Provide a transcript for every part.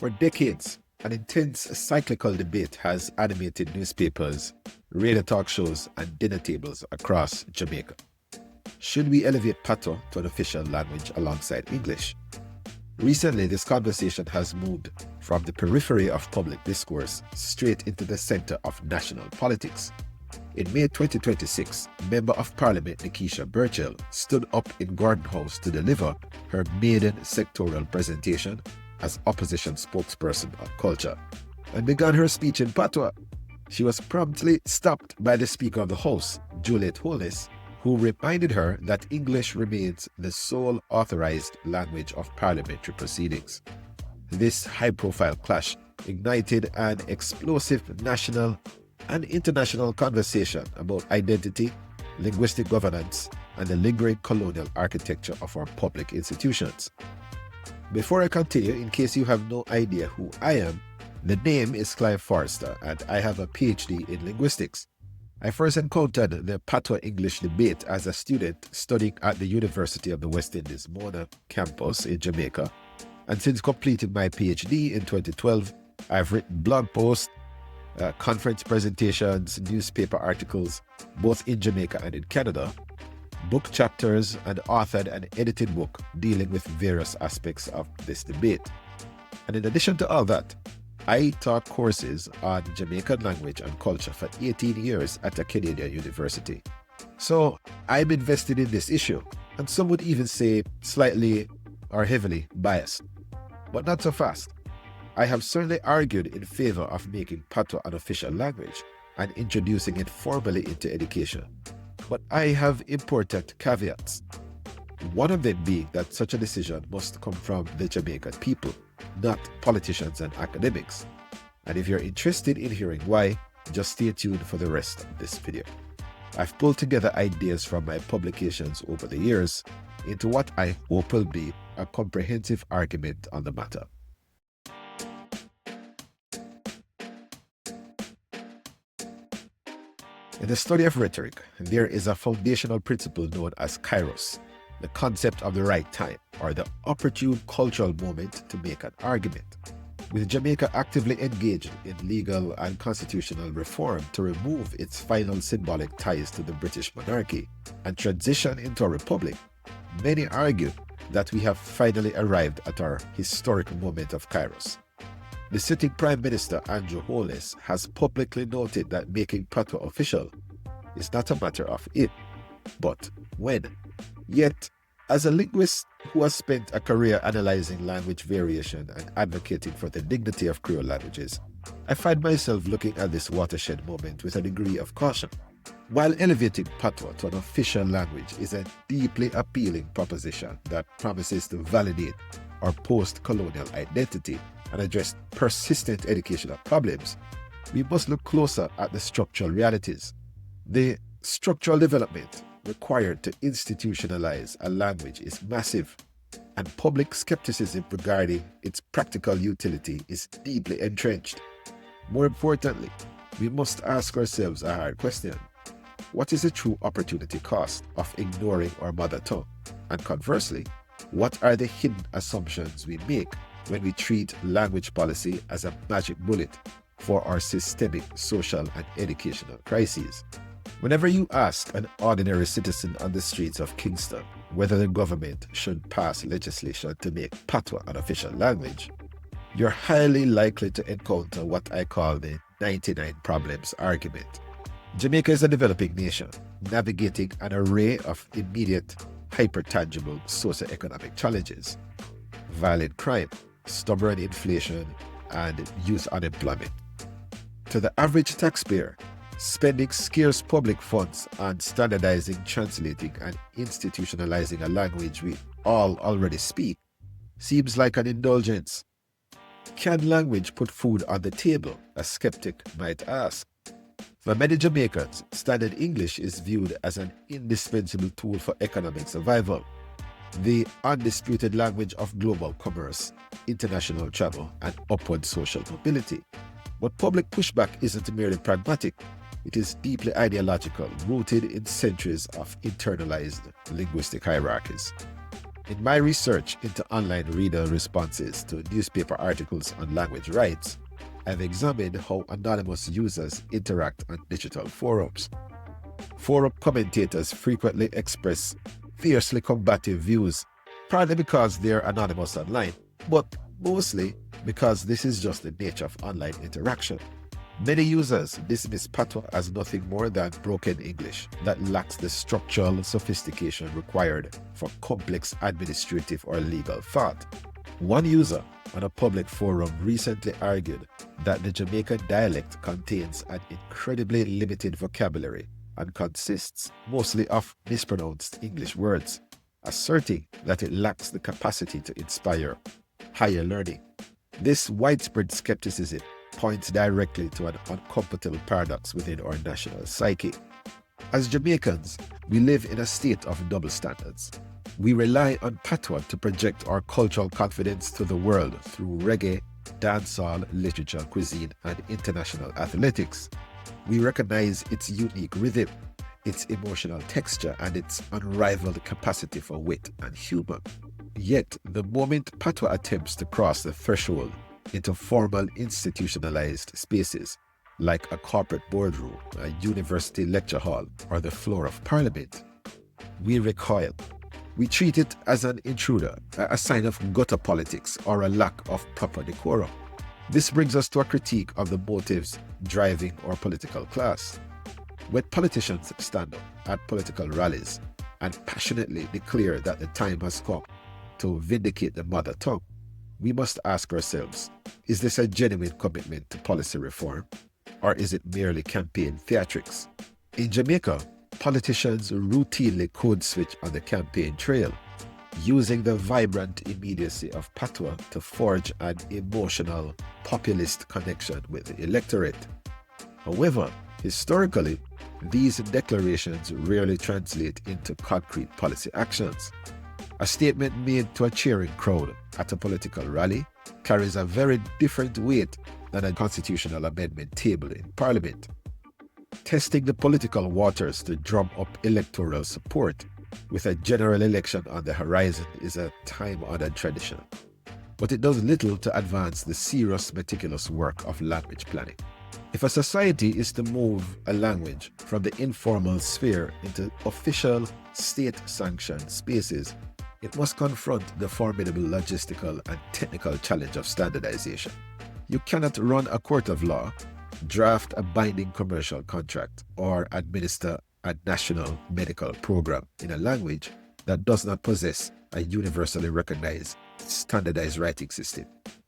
For decades, an intense cyclical debate has animated newspapers, radio talk shows, and dinner tables across Jamaica. Should we elevate Patwa to an official language alongside English? Recently, this conversation has moved from the periphery of public discourse straight into the center of national politics. In May 2026, Member of Parliament Nekeisha Burchell stood up in Gordon House to deliver her maiden sectoral presentation as opposition spokesperson on culture and began her speech in Patwa. She was promptly stopped by the Speaker of the House, Juliet Holness, who reminded her that English remains the sole authorized language of parliamentary proceedings. This high-profile clash ignited an explosive national and international conversation about identity, linguistic governance, and the lingering colonial architecture of our public institutions. Before I continue, in case you have no idea who I am, the name is Clive Forrester, and I have a PhD in linguistics. I first encountered the Patwa English debate as a student studying at the University of the West Indies Mona campus in Jamaica, and since completing my PhD in 2012, I've written blog posts, conference presentations, newspaper articles, both in Jamaica and in Canada, book chapters, and authored an edited book dealing with various aspects of this debate. And in addition to all that, I taught courses on Jamaican language and culture for 18 years at a Canadian university. So I'm invested in this issue, and some would even say slightly or heavily biased. But not so fast. I have certainly argued in favor of making Patwa an official language and introducing it formally into education. But I have important caveats. One of them being that such a decision must come from the Jamaican people, not politicians and academics. And if you're interested in hearing why, just stay tuned for the rest of this video. I've pulled together ideas from my publications over the years into what I hope will be a comprehensive argument on the matter. In the study of rhetoric, there is a foundational principle known as Kairos, the concept of the right time, or the opportune cultural moment to make an argument. With Jamaica actively engaged in legal and constitutional reform to remove its final symbolic ties to the British monarchy and transition into a republic, many argue that we have finally arrived at our historic moment of Kairos. The sitting Prime Minister, Andrew Holness, has publicly noted that making Patwa official is not a matter of if, but when. Yet, as a linguist who has spent a career analyzing language variation and advocating for the dignity of Creole languages, I find myself looking at this watershed moment with a degree of caution. While elevating Patwa to an official language is a deeply appealing proposition that promises to validate our post-colonial identity and address persistent educational problems, we must look closer at the structural realities. The structural development required to institutionalize a language is massive, and public skepticism regarding its practical utility is deeply entrenched. More importantly, we must ask ourselves a hard question. What is the true opportunity cost of ignoring our mother tongue? And conversely, what are the hidden assumptions we make when we treat language policy as a magic bullet for our systemic social and educational crises? Whenever you ask an ordinary citizen on the streets of Kingston whether the government should pass legislation to make Patwa an official language, you're highly likely to encounter what I call the 99 problems argument. Jamaica is a developing nation, navigating an array of immediate, hyper-tangible socioeconomic challenges: violent crime, stubborn inflation, and youth unemployment. To the average taxpayer, spending scarce public funds on standardizing, translating, and institutionalizing a language we all already speak seems like an indulgence. Can language put food on the table? A skeptic might ask. For many Jamaicans, Standard English is viewed as an indispensable tool for economic survival, the undisputed language of global commerce, international travel, and upward social mobility. But public pushback isn't merely pragmatic. It is deeply ideological, rooted in centuries of internalized linguistic hierarchies. In my research into online reader responses to newspaper articles on language rights, I've examined how anonymous users interact on digital forums. Forum commentators frequently express fiercely combative views, partly because they're anonymous online, but mostly because this is just the nature of online interaction. Many users dismiss Patwa as nothing more than broken English that lacks the structural sophistication required for complex administrative or legal thought. One user on a public forum recently argued that the Jamaican dialect contains an incredibly limited vocabulary and consists mostly of mispronounced English words, asserting that it lacks the capacity to inspire higher learning. This widespread skepticism points directly to an uncomfortable paradox within our national psyche. As Jamaicans, we live in a state of double standards. We rely on Patwa to project our cultural confidence to the world through reggae, dancehall, literature, cuisine, and international athletics. We recognize its unique rhythm, its emotional texture, and its unrivaled capacity for wit and humor. Yet, the moment Patwa attempts to cross the threshold into formal institutionalized spaces like a corporate boardroom, a university lecture hall, or the floor of parliament, we recoil. We treat it as an intruder, a sign of gutter politics, or a lack of proper decorum. This brings us to a critique of the motives driving our political class. When politicians stand up at political rallies and passionately declare that the time has come to vindicate the mother tongue, we must ask ourselves, is this a genuine commitment to policy reform, or is it merely campaign theatrics? In Jamaica, politicians routinely code switch on the campaign trail, using the vibrant immediacy of Patwa to forge an emotional, populist connection with the electorate. However, historically, these declarations rarely translate into concrete policy actions. A statement made to a cheering crowd at a political rally carries a very different weight than a constitutional amendment tabled in Parliament. Testing the political waters to drum up electoral support with a general election on the horizon is a time-honored tradition, but it does little to advance the serious, meticulous work of language planning. If a society is to move a language from the informal sphere into official, state-sanctioned spaces, it must confront the formidable logistical and technical challenge of standardization. You cannot run a court of law, draft a binding commercial contract, or administer a national medical program in a language that does not possess a universally recognized standardized writing system.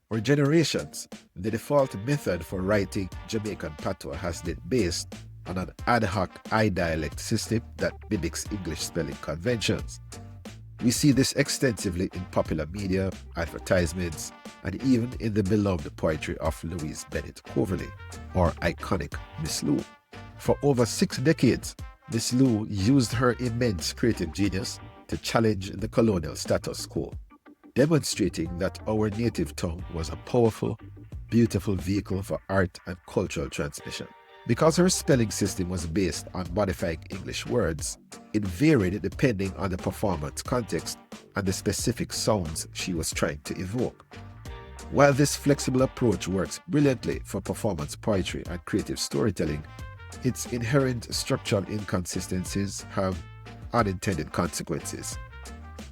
For generations, the default method for writing Jamaican Patois has been based on an ad hoc I-dialect system that mimics English spelling conventions. We see this extensively in popular media, advertisements, and even in the beloved poetry of Louise Bennett Coverley, or iconic Miss Lou. For over 6 decades, Miss Lou used her immense creative genius to challenge the colonial status quo, demonstrating that our native tongue was a powerful, beautiful vehicle for art and cultural transmission. Because her spelling system was based on modifying English words, it varied depending on the performance context and the specific sounds she was trying to evoke. While this flexible approach works brilliantly for performance poetry and creative storytelling, its inherent structural inconsistencies have unintended consequences.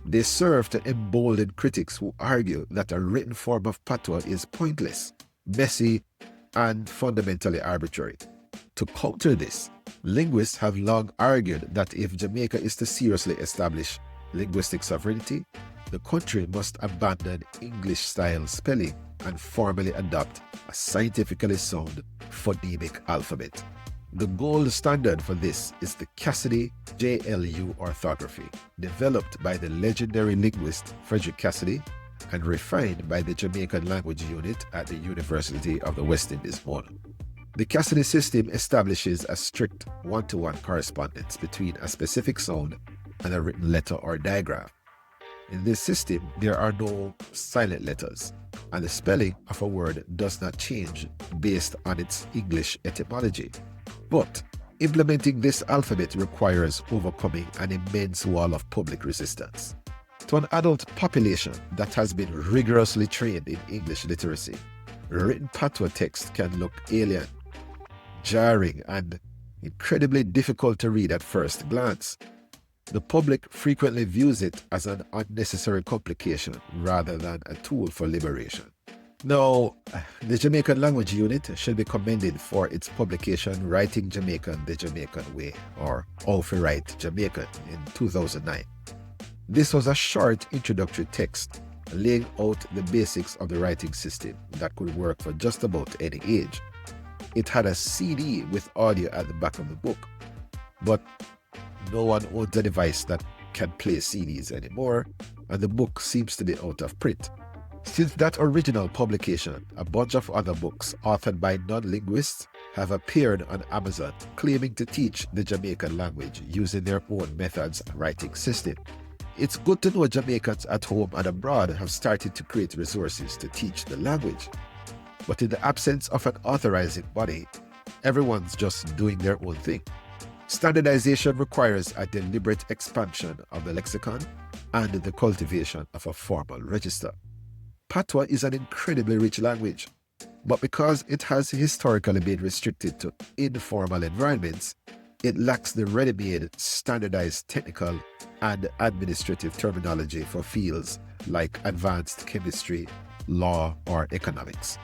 They serve to embolden critics who argue that a written form of Patois is pointless, messy, and fundamentally arbitrary. To counter this, linguists have long argued that if Jamaica is to seriously establish linguistic sovereignty, the country must abandon English-style spelling and formally adopt a scientifically sound phonemic alphabet. The gold standard for this is the Cassidy JLU orthography, developed by the legendary linguist Frederick Cassidy and refined by the Jamaican Language Unit at the University of the West Indies, Mono. The Cassidy system establishes a strict one-to-one correspondence between a specific sound and a written letter or diagram. In this system, there are no silent letters, and the spelling of a word does not change based on its English etymology. But implementing this alphabet requires overcoming an immense wall of public resistance. To an adult population that has been rigorously trained in English literacy, written Patwa text can look alien, jarring, and incredibly difficult to read at first glance. The public frequently views it as an unnecessary complication rather than a tool for liberation. Now, the Jamaican Language Unit should be commended for its publication Writing Jamaican the Jamaican Way, or How to Write Jamaican, in 2009. This was a short introductory text laying out the basics of the writing system that could work for just about any age. It had a CD with audio at the back of the book, but no one owns a device that can play CDs anymore, and the book seems to be out of print. Since that original publication, a bunch of other books authored by non-linguists have appeared on Amazon claiming to teach the Jamaican language using their own methods and writing system. It's good to know Jamaicans at home and abroad have started to create resources to teach the language. But in the absence of an authorizing body, everyone's just doing their own thing. Standardization requires a deliberate expansion of the lexicon and the cultivation of a formal register. Patwa is an incredibly rich language, but because it has historically been restricted to informal environments, it lacks the ready-made, standardized technical and administrative terminology for fields like advanced chemistry, law, or economics.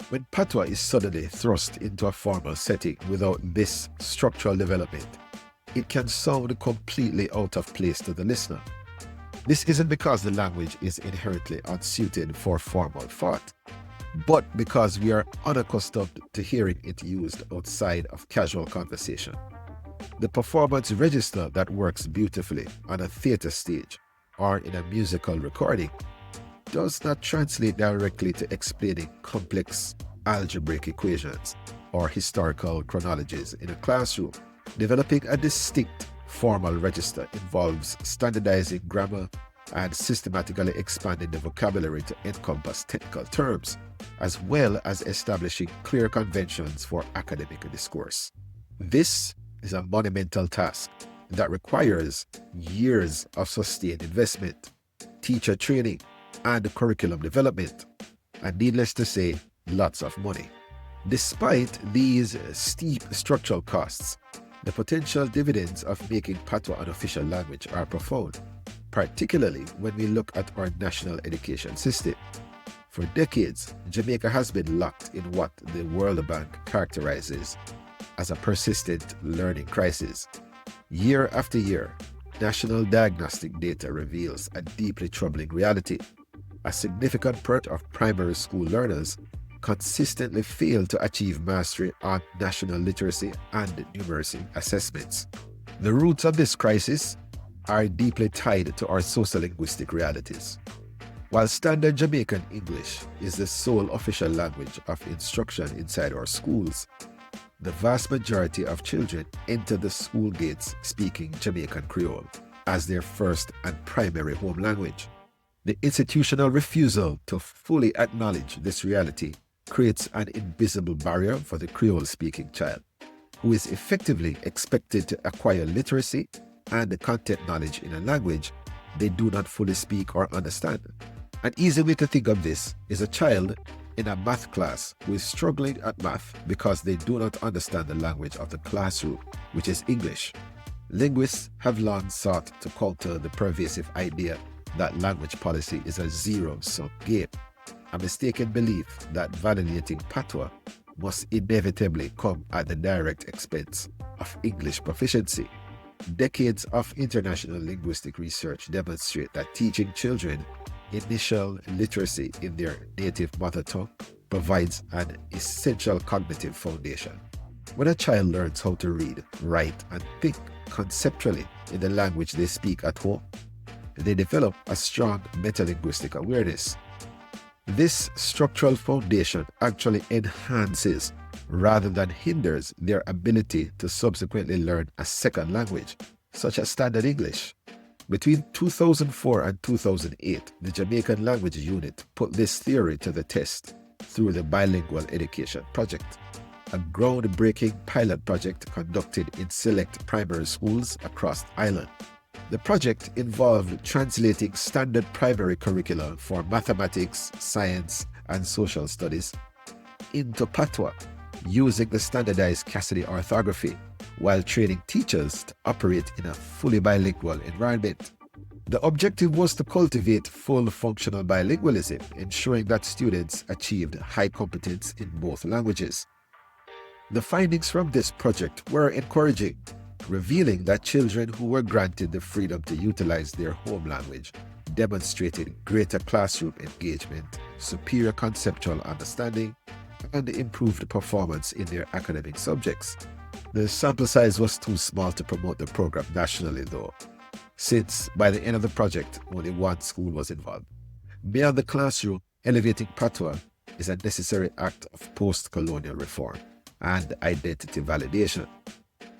When Patwa is suddenly thrust into a formal setting without this structural development, it can sound completely out of place to the listener. This isn't because the language is inherently unsuited for formal thought, but because we are unaccustomed to hearing it used outside of casual conversation. The performance register that works beautifully on a theater stage or in a musical recording does not translate directly to explaining complex algebraic equations or historical chronologies in a classroom. Developing a distinct formal register involves standardizing grammar and systematically expanding the vocabulary to encompass technical terms, as well as establishing clear conventions for academic discourse. This is a monumental task that requires years of sustained investment, teacher training, and curriculum development, and needless to say, lots of money. Despite these steep structural costs, the potential dividends of making Patwa an official language are profound, particularly when we look at our national education system. For decades, Jamaica has been locked in what the World Bank characterizes as a persistent learning crisis. Year after year, national diagnostic data reveals a deeply troubling reality. A significant part of primary school learners consistently fail to achieve mastery on national literacy and numeracy assessments. The roots of this crisis are deeply tied to our sociolinguistic realities. While standard Jamaican English is the sole official language of instruction inside our schools, the vast majority of children enter the school gates speaking Jamaican Creole as their first and primary home language. The institutional refusal to fully acknowledge this reality creates an invisible barrier for the Creole-speaking child, who is effectively expected to acquire literacy and content knowledge in a language they do not fully speak or understand. An easy way to think of this is a child in a math class who is struggling at math because they do not understand the language of the classroom, which is English. Linguists have long sought to counter the pervasive idea that language policy is a zero-sum game, a mistaken belief that validating Patwa must inevitably come at the direct expense of English proficiency. Decades of international linguistic research demonstrate that teaching children initial literacy in their native mother tongue provides an essential cognitive foundation. When a child learns how to read, write, and think conceptually in the language they speak at home, they develop a strong metalinguistic awareness. This structural foundation actually enhances rather than hinders their ability to subsequently learn a second language, such as Standard English. Between 2004 and 2008, the Jamaican Language Unit put this theory to the test through the Bilingual Education Project, a groundbreaking pilot project conducted in select primary schools across the island. The project involved translating standard primary curricula for mathematics, science, and social studies into Patwa using the standardized Cassidy orthography while training teachers to operate in a fully bilingual environment. The objective was to cultivate full functional bilingualism, ensuring that students achieved high competence in both languages. The findings from this project were encouraging, revealing that children who were granted the freedom to utilize their home language demonstrated greater classroom engagement, superior conceptual understanding, and improved performance in their academic subjects. The sample size was too small to promote the program nationally though, since by the end of the project, only one school was involved. Beyond the classroom, elevating Patwa is a necessary act of post-colonial reform and identity validation.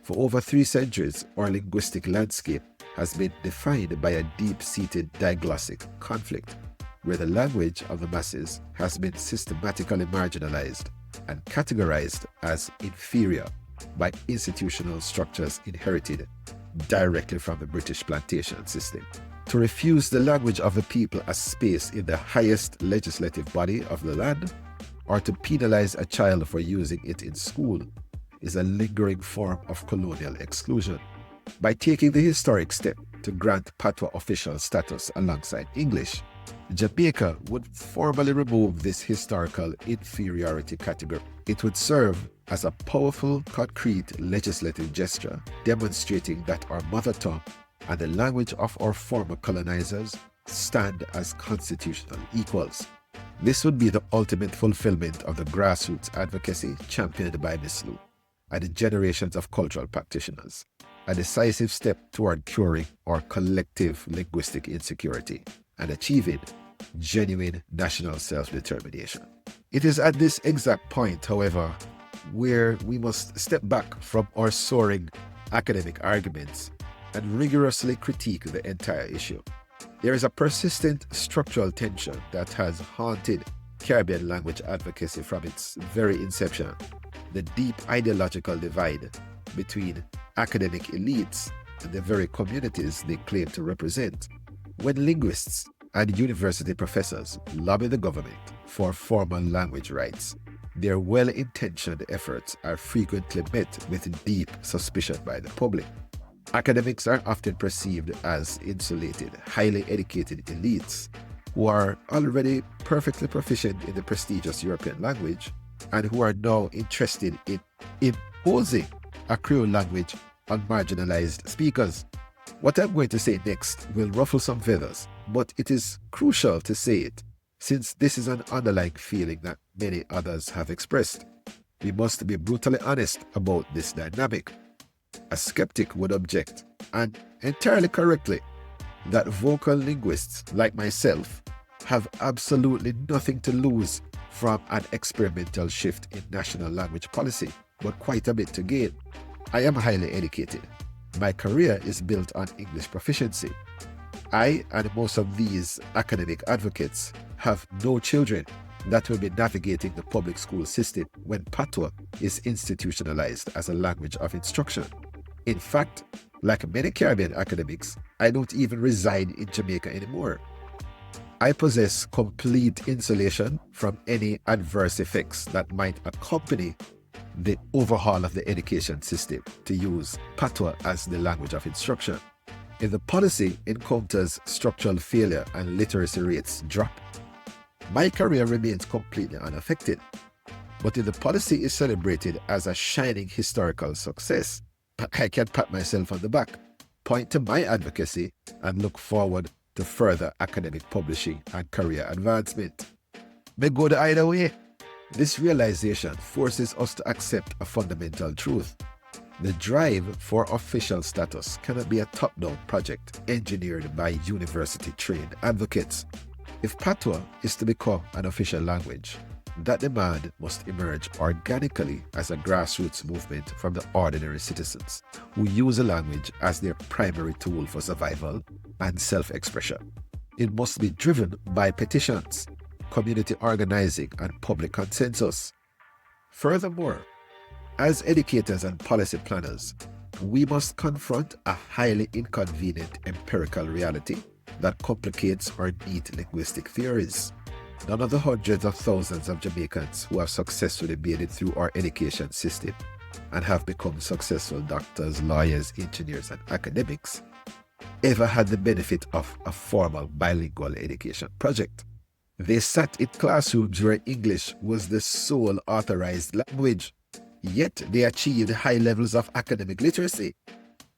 For over 3 centuries, our linguistic landscape has been defined by a deep-seated diglossic conflict, where the language of the masses has been systematically marginalized and categorized as inferior by institutional structures inherited directly from the British plantation system. To refuse the language of the people a space in the highest legislative body of the land, or to penalize a child for using it in school, is a lingering form of colonial exclusion. By taking the historic step to grant Patwa official status alongside English, Jamaica would formally remove this historical inferiority category. It would serve as a powerful, concrete legislative gesture demonstrating that our mother tongue and the language of our former colonizers stand as constitutional equals. This would be the ultimate fulfillment of the grassroots advocacy championed by Ms. Lu and the generations of cultural practitioners, a decisive step toward curing our collective linguistic insecurity and achieving genuine national self-determination. It is at this exact point, however, where we must step back from our soaring academic arguments and rigorously critique the entire issue. There is a persistent structural tension that has haunted Caribbean language advocacy from its very inception: the deep ideological divide between academic elites and the very communities they claim to represent. When linguists and university professors lobby the government for formal language rights, their well-intentioned efforts are frequently met with deep suspicion by the public. Academics are often perceived as insulated, highly educated elites who are already perfectly proficient in the prestigious European language and who are now interested in imposing a Creole language on marginalized speakers. What I'm going to say next will ruffle some feathers, but it is crucial to say it, since this is an underlying feeling that many others have expressed. We must be brutally honest about this dynamic. A skeptic would object, and entirely correctly, that vocal linguists like myself have absolutely nothing to lose from an experimental shift in national language policy, but quite a bit to gain. I am highly educated. My career is built on English proficiency. I and most of these academic advocates have no children that will be navigating the public school system when Patwa is institutionalized as a language of instruction. In fact, like many Caribbean academics, I don't even reside in Jamaica anymore. I possess complete insulation from any adverse effects that might accompany the overhaul of the education system to use Patwa as the language of instruction. If the policy encounters structural failure and literacy rates drop, my career remains completely unaffected. But if the policy is celebrated as a shining historical success, I can pat myself on the back, point to my advocacy, and look forward to further academic publishing and career advancement. May go the either way. This realization forces us to accept a fundamental truth. The drive for official status cannot be a top-down project engineered by university-trained advocates. If Patwa is to become an official language, that demand must emerge organically as a grassroots movement from the ordinary citizens who use the language as their primary tool for survival and self-expression. It must be driven by petitions, community organizing, and public consensus. Furthermore, as educators and policy planners, we must confront a highly inconvenient empirical reality that complicates our neat linguistic theories. None of the hundreds of thousands of Jamaicans who have successfully made it through our education system and have become successful doctors, lawyers, engineers, and academics ever had the benefit of a formal bilingual education project. They sat in classrooms where English was the sole authorized language, yet they achieved high levels of academic literacy.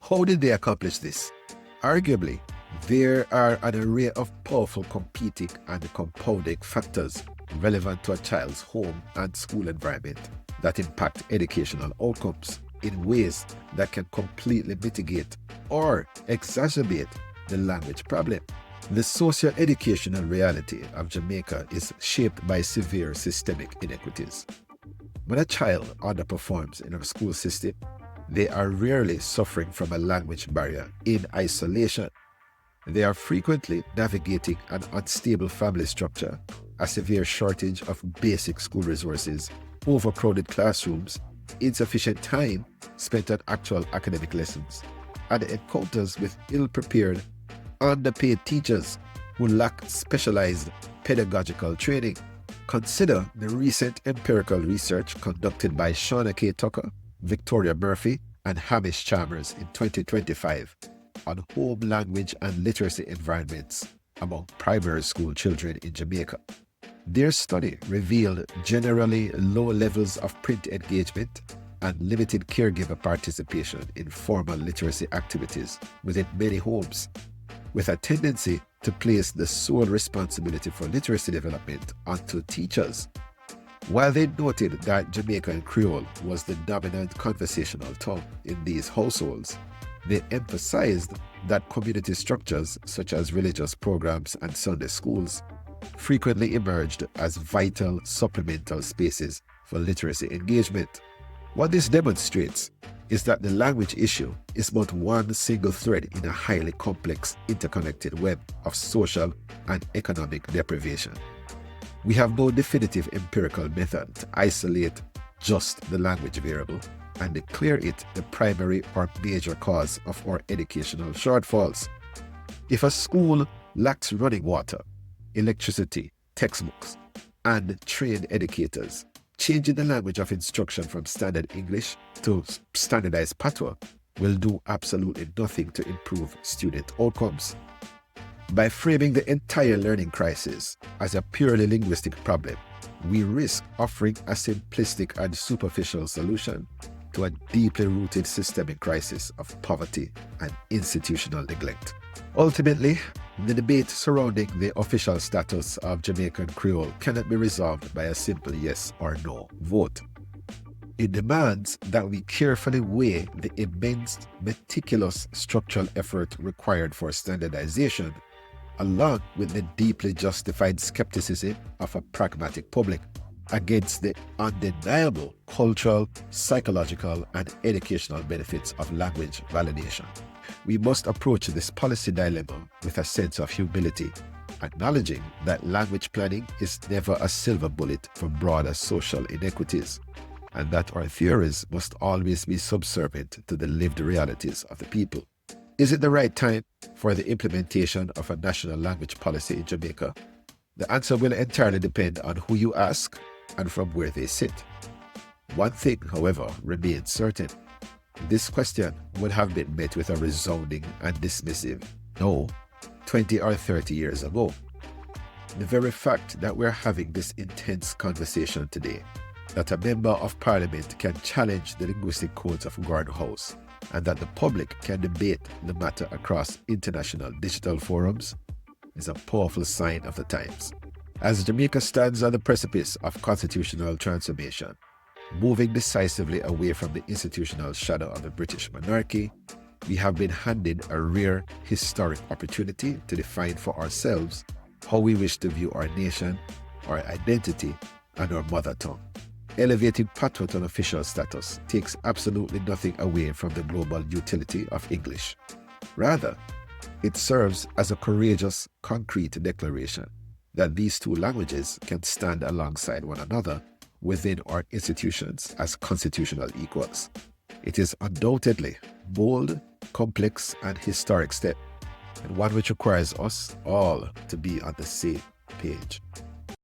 How did they accomplish this? Arguably, there are an array of powerful competing and compounding factors relevant to a child's home and school environment that impact educational outcomes in ways that can completely mitigate or exacerbate the language problem. The socio-educational reality of Jamaica is shaped by severe systemic inequities. When a child underperforms in our school system, they are rarely suffering from a language barrier in isolation. They are frequently navigating an unstable family structure, a severe shortage of basic school resources, overcrowded classrooms, insufficient time spent on actual academic lessons, and encounters with ill-prepared, underpaid teachers who lack specialized pedagogical training. Consider the recent empirical research conducted by Shauna K. Tucker, Victoria Murphy, and Hamish Chalmers in 2025 on home language and literacy environments among primary school children in Jamaica. Their study revealed generally low levels of print engagement and limited caregiver participation in formal literacy activities within many homes, with a tendency to place the sole responsibility for literacy development onto teachers. While they noted that Jamaican Creole was the dominant conversational tongue in these households, they emphasized that community structures such as religious programs and Sunday schools frequently emerged as vital supplemental spaces for literacy engagement. What this demonstrates is that the language issue is but one single thread in a highly complex, interconnected web of social and economic deprivation. We have no definitive empirical method to isolate just the language variable and declare it the primary or major cause of our educational shortfalls. If a school lacks running water, electricity, textbooks, and trained educators, changing the language of instruction from standard English to standardized Patwa will do absolutely nothing to improve student outcomes. By framing the entire learning crisis as a purely linguistic problem, we risk offering a simplistic and superficial solution to a deeply rooted systemic crisis of poverty and institutional neglect. Ultimately, the debate surrounding the official status of Jamaican Creole cannot be resolved by a simple yes or no vote. It demands that we carefully weigh the immense, meticulous structural effort required for standardization, along with the deeply justified skepticism of a pragmatic public, against the undeniable cultural, psychological, and educational benefits of language validation. We must approach this policy dilemma with a sense of humility, acknowledging that language planning is never a silver bullet for broader social inequities, and that our theories must always be subservient to the lived realities of the people. Is it the right time for the implementation of a national language policy in Jamaica? The answer will entirely depend on who you ask and from where they sit. One thing, however, remains certain. This question would have been met with a resounding and dismissive no 20 or 30 years ago. The very fact that we're having this intense conversation today, that a member of parliament can challenge the linguistic codes of Garden House, and that the public can debate the matter across international digital forums, is a powerful sign of the times. As Jamaica stands on the precipice of constitutional transformation, moving decisively away from the institutional shadow of the British monarchy, we have been handed a rare historic opportunity to define for ourselves how we wish to view our nation, our identity, and our mother tongue. Elevating Patwa to an official status takes absolutely nothing away from the global utility of English. Rather, it serves as a courageous, concrete declaration that these two languages can stand alongside one another within our institutions as constitutional equals. It is undoubtedly bold, complex, and historic step, and one which requires us all to be on the same page.